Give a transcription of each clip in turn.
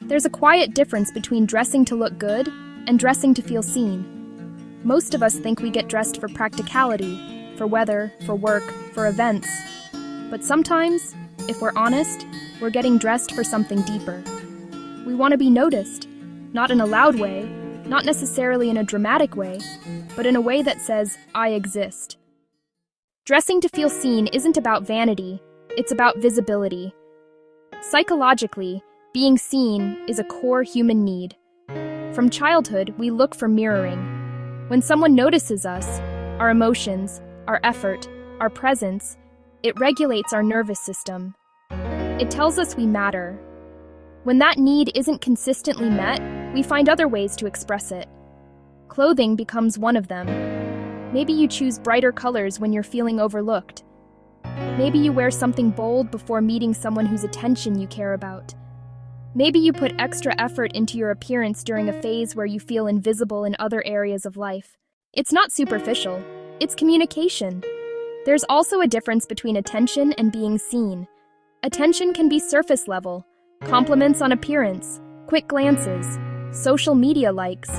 There's a quiet difference between dressing to look good and dressing to feel seen. Most of us think we get dressed for practicality, for weather, for work, for events. But sometimes, if we're honest, we're getting dressed for something deeper. We want to be noticed, not in a loud way, not necessarily in a dramatic way, but in a way that says, I exist. Dressing to feel seen isn't about vanity, it's about visibility. Psychologically, being seen is a core human need. From childhood, we look for mirroring. When someone notices us, our emotions, our effort, our presence, it regulates our nervous system. It tells us we matter. When that need isn't consistently met, we find other ways to express it. Clothing becomes one of them. Maybe you choose brighter colors when you're feeling overlooked. Maybe you wear something bold before meeting someone whose attention you care about. Maybe you put extra effort into your appearance during a phase where you feel invisible in other areas of life. It's not superficial, it's communication. There's also a difference between attention and being seen. Attention can be surface level, compliments on appearance, quick glances, social media likes.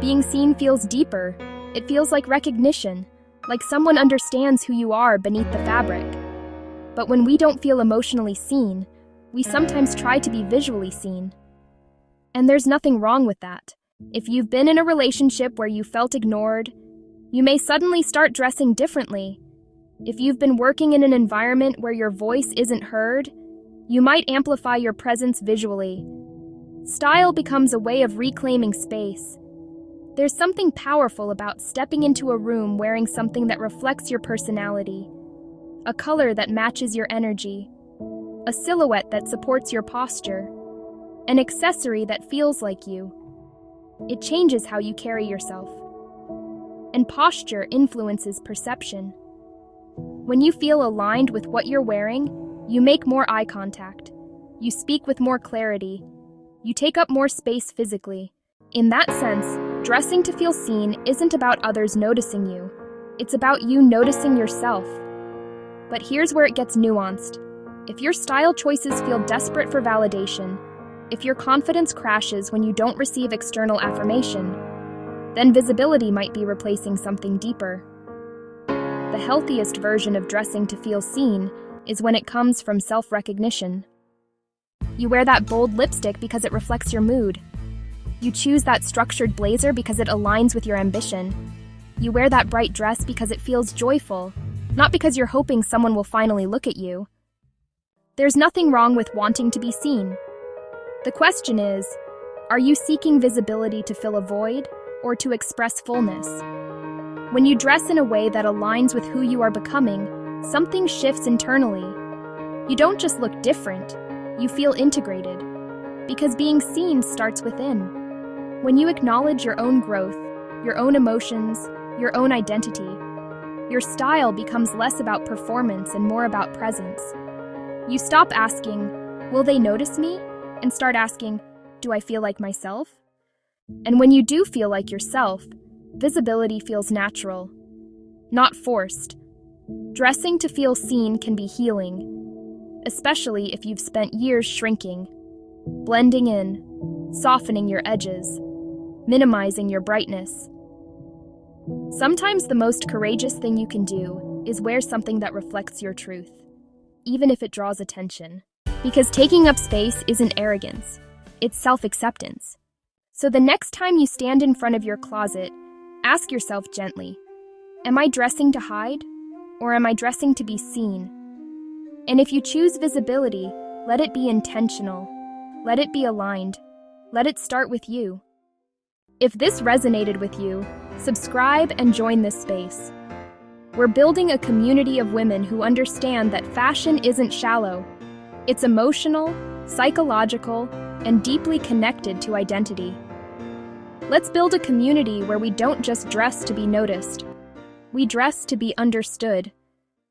Being seen feels deeper. It feels like recognition, like someone understands who you are beneath the fabric. But when we don't feel emotionally seen, we sometimes try to be visually seen. And there's nothing wrong with that. If you've been in a relationship where you felt ignored, you may suddenly start dressing differently. If you've been working in an environment where your voice isn't heard, you might amplify your presence visually. Style becomes a way of reclaiming space. There's something powerful about stepping into a room wearing something that reflects your personality, a color that matches your energy, a silhouette that supports your posture, an accessory that feels like you. It changes how you carry yourself. And posture influences perception. When you feel aligned with what you're wearing, you make more eye contact. You speak with more clarity. You take up more space physically. In that sense, dressing to feel seen isn't about others noticing you. It's about you noticing yourself. But here's where it gets nuanced. If your style choices feel desperate for validation, if your confidence crashes when you don't receive external affirmation, then visibility might be replacing something deeper. The healthiest version of dressing to feel seen is when it comes from self-recognition. You wear that bold lipstick because it reflects your mood. You choose that structured blazer because it aligns with your ambition. You wear that bright dress because it feels joyful, not because you're hoping someone will finally look at you. There's nothing wrong with wanting to be seen. The question is, are you seeking visibility to fill a void or to express fullness? When you dress in a way that aligns with who you are becoming, something shifts internally. You don't just look different, you feel integrated. Because being seen starts within. When you acknowledge your own growth, your own emotions, your own identity, your style becomes less about performance and more about presence. You stop asking, will they notice me? And start asking, do I feel like myself? And when you do feel like yourself, visibility feels natural, not forced. Dressing to feel seen can be healing, especially if you've spent years shrinking, blending in, softening your edges, minimizing your brightness. Sometimes the most courageous thing you can do is wear something that reflects your truth, even if it draws attention. Because taking up space isn't arrogance, it's self-acceptance. So the next time you stand in front of your closet, ask yourself gently, am I dressing to hide, or am I dressing to be seen? And if you choose visibility, let it be intentional. Let it be aligned. Let it start with you. If this resonated with you, subscribe and join this space. We're building a community of women who understand that fashion isn't shallow. It's emotional, psychological, and deeply connected to identity. Let's build a community where we don't just dress to be noticed. We dress to be understood.